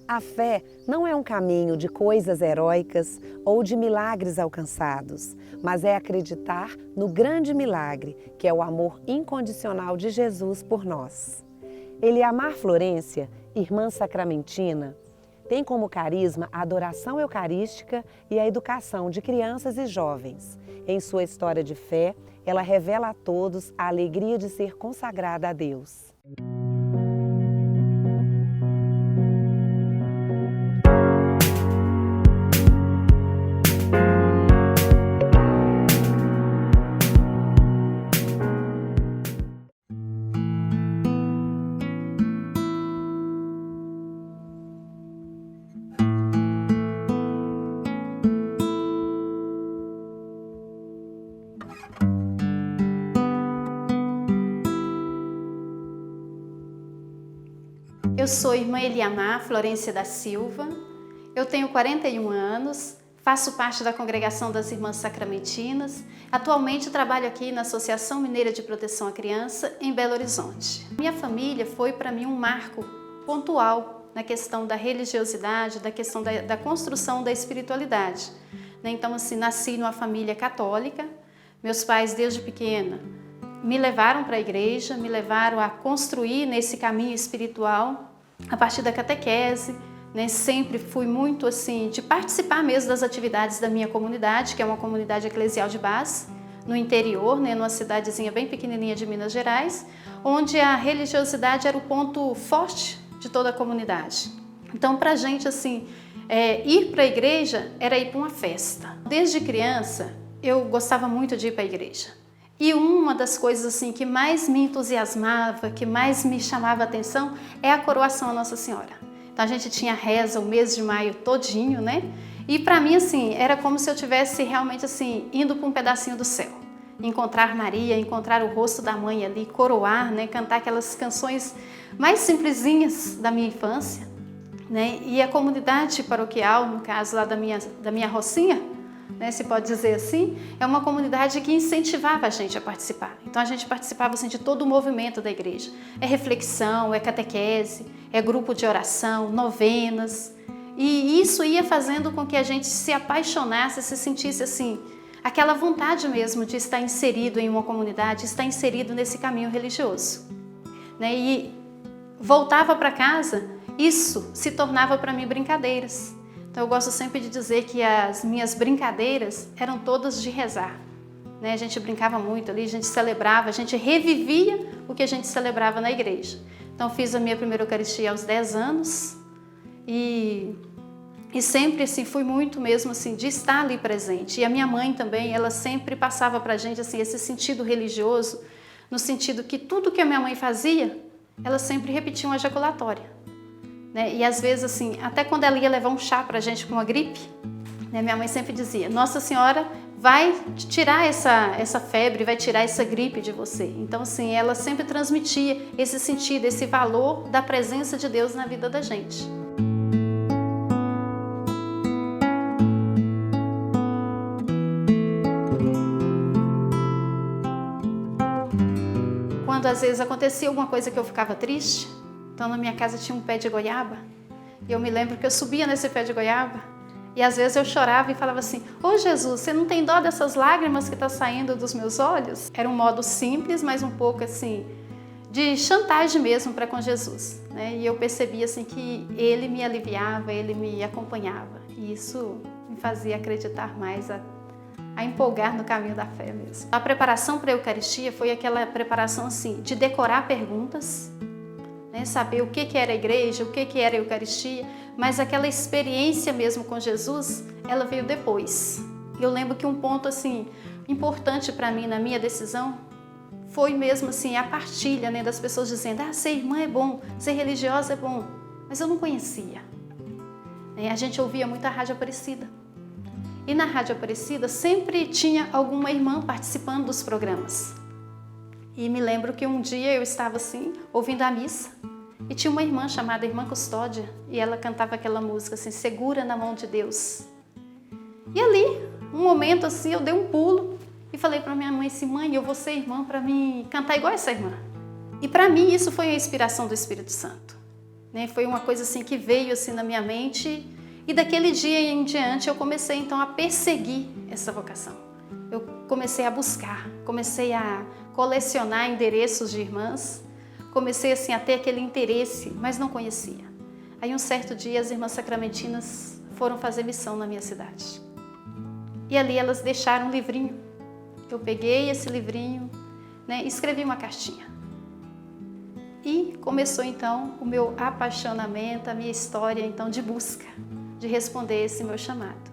A fé não é um caminho de coisas heróicas ou de milagres alcançados, mas é acreditar no grande milagre, que é o amor incondicional de Jesus por nós. Eliamar Florência, irmã sacramentina, tem como carisma a adoração eucarística e a educação de crianças e jovens. Em sua história de fé, ela revela a todos a alegria de ser consagrada a Deus. Eu sou irmã Eliamar Florência da Silva, eu tenho 41 anos, faço parte da Congregação das Irmãs Sacramentinas, atualmente trabalho aqui na Associação Mineira de Proteção à Criança, em Belo Horizonte. Minha família foi para mim um marco pontual na questão da religiosidade, da questão da construção da espiritualidade. Então, assim, nasci numa família católica, meus pais desde pequena me levaram para a igreja, me levaram a construir nesse caminho espiritual a partir da catequese, né? Sempre fui muito assim de participar mesmo das atividades da minha comunidade, que é uma comunidade eclesial de base, no interior, né? Numa cidadezinha bem pequenininha de Minas Gerais, onde a religiosidade era o ponto forte de toda a comunidade. Então, para a gente assim, ir para a igreja era ir para uma festa. Desde criança, eu gostava muito de ir para a igreja. E uma das coisas assim que mais me entusiasmava, que mais me chamava a atenção é a coroação à Nossa Senhora. Então a gente tinha reza o mês de maio todinho, né? E para mim assim, era como se eu tivesse realmente assim indo para um pedacinho do céu. Encontrar Maria, encontrar o rosto da mãe ali, coroar, né? Cantar aquelas canções mais simplesinhas da minha infância, né? E a comunidade paroquial, no caso lá da minha rocinha, né, se pode dizer assim, é uma comunidade que incentivava a gente a participar. Então a gente participava assim, de todo o movimento da igreja. É reflexão, é catequese, é grupo de oração, novenas. E isso ia fazendo com que a gente se apaixonasse, se sentisse assim, aquela vontade mesmo de estar inserido em uma comunidade, estar inserido nesse caminho religioso. Né? E voltava para casa, isso se tornava para mim brincadeiras. Então eu gosto sempre de dizer que as minhas brincadeiras eram todas de rezar. Né? A gente brincava muito ali, a gente celebrava, a gente revivia o que a gente celebrava na igreja. Então fiz a minha primeira Eucaristia aos 10 anos e sempre assim, fui muito mesmo assim, de estar ali presente. E a minha mãe também, ela sempre passava para a gente assim, esse sentido religioso, no sentido que tudo que a minha mãe fazia, ela sempre repetia uma ejaculatória. Né? E às vezes assim, até quando ela ia levar um chá para a gente com uma gripe, né? Minha mãe sempre dizia, Nossa Senhora vai tirar essa febre, vai tirar essa gripe de você. Então assim, ela sempre transmitia esse sentido, esse valor da presença de Deus na vida da gente. Quando às vezes acontecia alguma coisa que eu ficava triste, então na minha casa tinha um pé de goiaba, e eu me lembro que eu subia nesse pé de goiaba, e às vezes eu chorava e falava assim, ô Jesus, você não tem dó dessas lágrimas que estão saindo dos meus olhos? Era um modo simples, mas um pouco assim, de chantagem mesmo para com Jesus. Né? E eu percebia assim que Ele me aliviava, Ele me acompanhava, e isso me fazia acreditar mais, a empolgar no caminho da fé mesmo. A preparação para a Eucaristia foi aquela preparação assim, de decorar perguntas, né, saber o que era a igreja, o que era a Eucaristia, mas aquela experiência mesmo com Jesus, ela veio depois. Eu lembro que um ponto assim importante para mim na minha decisão foi mesmo assim a partilha, né, das pessoas dizendo, ser irmã é bom, ser religiosa é bom, mas eu não conhecia. A gente ouvia muito a Rádio Aparecida. E na Rádio Aparecida sempre tinha alguma irmã participando dos programas. E me lembro que um dia eu estava assim, ouvindo a missa, e tinha uma irmã chamada Irmã Custódia, e ela cantava aquela música assim, segura na mão de Deus. E ali, um momento assim, eu dei um pulo e falei para minha mãe assim, mãe, eu vou ser irmã para mim cantar igual essa irmã. E para mim isso foi a inspiração do Espírito Santo. né? Foi uma coisa assim que veio assim na minha mente, e daquele dia em diante eu comecei então a perseguir essa vocação. Eu comecei a buscar, comecei a colecionar endereços de irmãs, comecei assim a ter aquele interesse, mas não conhecia. Aí um certo dia as irmãs sacramentinas foram fazer missão na minha cidade. E ali elas deixaram um livrinho. Eu peguei esse livrinho, né, e escrevi uma cartinha. E começou então o meu apaixonamento, a minha história então de busca, de responder esse meu chamado.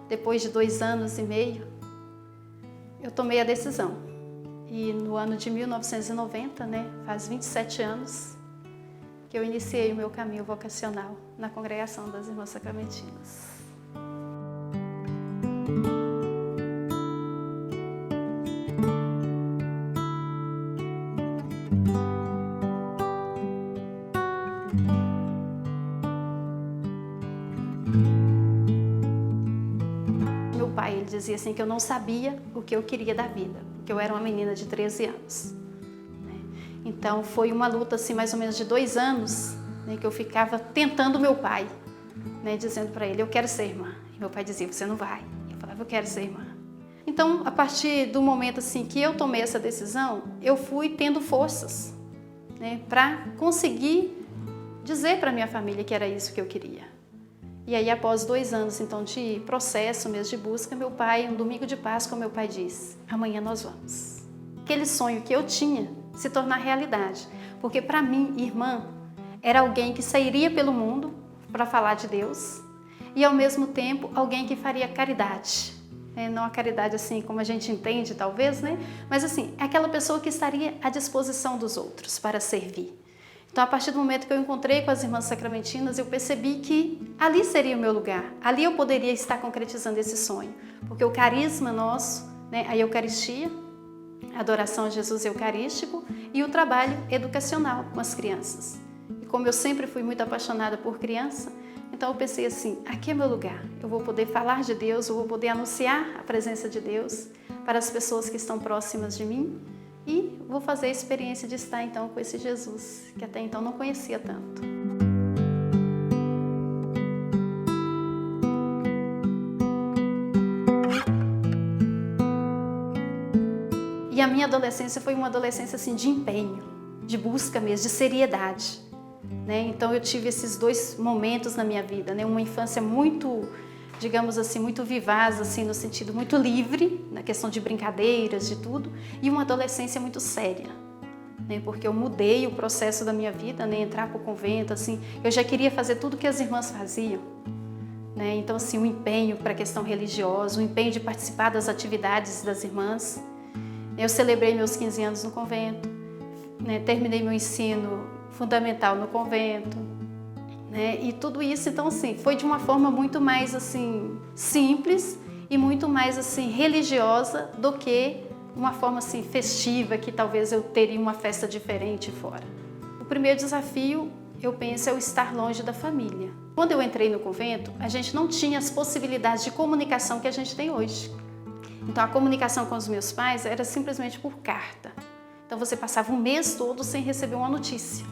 Depois de 2 anos e meio, eu tomei a decisão. E no ano de 1990, né, faz 27 anos, que eu iniciei o meu caminho vocacional na Congregação das Irmãs Sacramentinas. Meu pai, ele dizia assim que eu não sabia o que eu queria da vida, porque eu era uma menina de 13 anos. Então foi uma luta assim mais ou menos de 2 anos, né, que eu ficava tentando meu pai, né, dizendo para ele, eu quero ser irmã. E meu pai dizia, você não vai. Eu falava, eu quero ser irmã. Então, a partir do momento assim que eu tomei essa decisão, eu fui tendo forças, né, para conseguir dizer para minha família que era isso que eu queria. E aí, após 2 anos então de processo mesmo de busca, meu pai, um domingo de Páscoa, meu pai disse, amanhã nós vamos. Aquele sonho que eu tinha se tornar realidade, porque para mim, irmã, era alguém que sairia pelo mundo para falar de Deus e ao mesmo tempo alguém que faria caridade, né? Não a caridade assim como a gente entende talvez, né? Mas assim, é aquela pessoa que estaria à disposição dos outros para servir. Então, a partir do momento que eu encontrei com as irmãs sacramentinas, eu percebi que ali seria o meu lugar, ali eu poderia estar concretizando esse sonho, porque o carisma nosso, né, a Eucaristia, a adoração a Jesus eucarístico e o trabalho educacional com as crianças. E como eu sempre fui muito apaixonada por criança, então eu pensei assim, aqui é meu lugar, eu vou poder falar de Deus, eu vou poder anunciar a presença de Deus para as pessoas que estão próximas de mim e vou fazer a experiência de estar então com esse Jesus, que até então não conhecia tanto. E a minha adolescência foi uma adolescência assim, de empenho, de busca mesmo, de seriedade, né? Então eu tive esses 2 momentos na minha vida, né? Uma infância muito, digamos assim, muito vivaz, assim, no sentido muito livre, na questão de brincadeiras, de tudo, e uma adolescência muito séria, né? Porque eu mudei o processo da minha vida, né? Entrar para o convento, assim, eu já queria fazer tudo que as irmãs faziam, né? Então, assim, o empenho para a questão religiosa, o empenho de participar das atividades das irmãs. Eu celebrei meus 15 anos no convento, né? Terminei meu ensino fundamental no convento, né? E tudo isso, então, assim, foi de uma forma muito mais, assim, simples e muito mais, assim, religiosa do que uma forma, assim, festiva, que talvez eu teria uma festa diferente fora. O primeiro desafio, eu penso, é o estar longe da família. Quando eu entrei no convento, a gente não tinha as possibilidades de comunicação que a gente tem hoje. Então, a comunicação com os meus pais era simplesmente por carta. Então, você passava um mês todo sem receber uma notícia,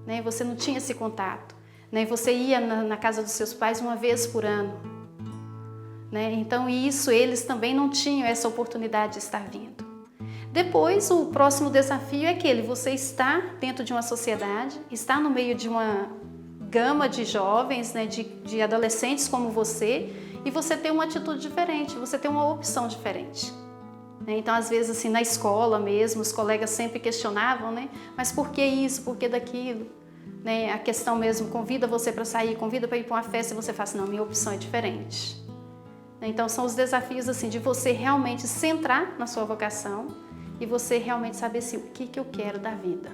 né? Você não tinha esse contato, né? Você ia na casa dos seus pais uma vez por ano, né? Então, isso, eles também não tinham essa oportunidade de estar vindo. Depois, o próximo desafio é aquele, você está dentro de uma sociedade, está no meio de uma gama de jovens, né? de adolescentes como você, e você tem uma atitude diferente, você tem uma opção diferente. Então, às vezes, assim, na escola mesmo, os colegas sempre questionavam, né? Mas por que isso, por que daquilo? Né? A questão mesmo, convida você para sair, convida para ir para uma festa, e você fala assim, não, minha opção é diferente. Então, são os desafios, assim, de você realmente centrar na sua vocação e você realmente saber, assim, o que eu quero da vida,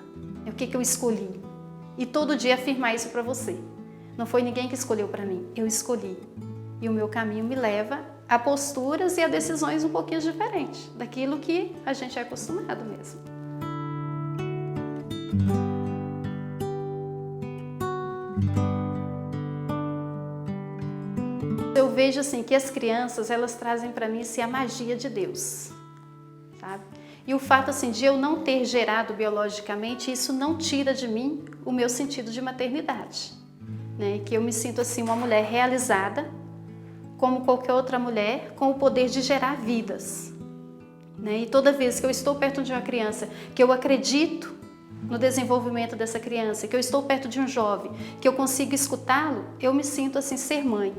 o que eu escolhi. E todo dia afirmar isso para você. Não foi ninguém que escolheu para mim, eu escolhi. E o meu caminho me leva a posturas e a decisões um pouquinho diferentes daquilo que a gente é acostumado mesmo. Eu vejo assim que as crianças, elas trazem para mim assim, a magia de Deus, sabe? E o fato assim de eu não ter gerado biologicamente, isso não tira de mim o meu sentido de maternidade, né? Que eu me sinto assim uma mulher realizada, como qualquer outra mulher, com o poder de gerar vidas, né? E toda vez que eu estou perto de uma criança, que eu acredito no desenvolvimento dessa criança, que eu estou perto de um jovem, que eu consigo escutá-lo, eu me sinto assim ser mãe.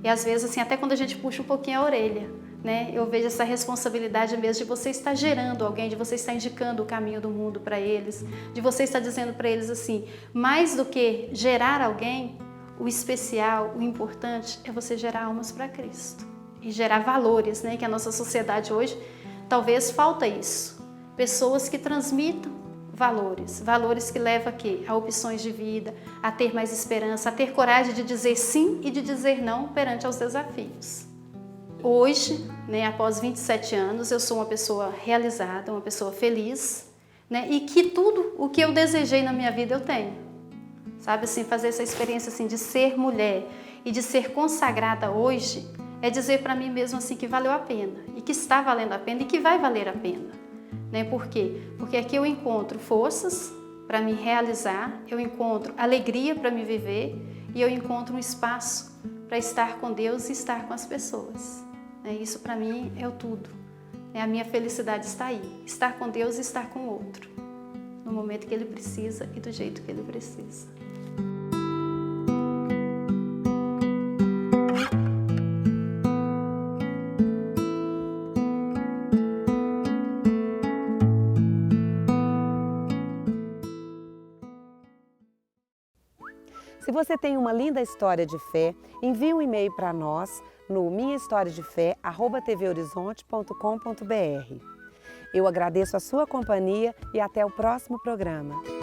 E às vezes assim, até quando a gente puxa um pouquinho a orelha, né? Eu vejo essa responsabilidade mesmo de você estar gerando alguém, de você estar indicando o caminho do mundo para eles, de você estar dizendo para eles assim, mais do que gerar alguém, o especial, o importante é você gerar almas para Cristo e gerar valores, né? Que a nossa sociedade hoje talvez falta isso, pessoas que transmitam valores que levam a opções de vida, a ter mais esperança, a ter coragem de dizer sim e de dizer não perante aos desafios. Hoje, né, após 27 anos, eu sou uma pessoa realizada, uma pessoa feliz, né, e que tudo o que eu desejei na minha vida eu tenho. Sabe, assim, fazer essa experiência assim, de ser mulher e de ser consagrada hoje é dizer para mim mesmo assim, que valeu a pena, e que está valendo a pena e que vai valer a pena. Né? Por quê? Porque aqui eu encontro forças para me realizar, eu encontro alegria para me viver e eu encontro um espaço para estar com Deus e estar com as pessoas. Isso para mim é o tudo. A minha felicidade está aí, estar com Deus e estar com o outro, no momento que Ele precisa e do jeito que Ele precisa. Se você tem uma linda história de fé, envie um e-mail para nós no minhahistoriadefé@tvhorizonte.com.br. Eu agradeço a sua companhia e até o próximo programa.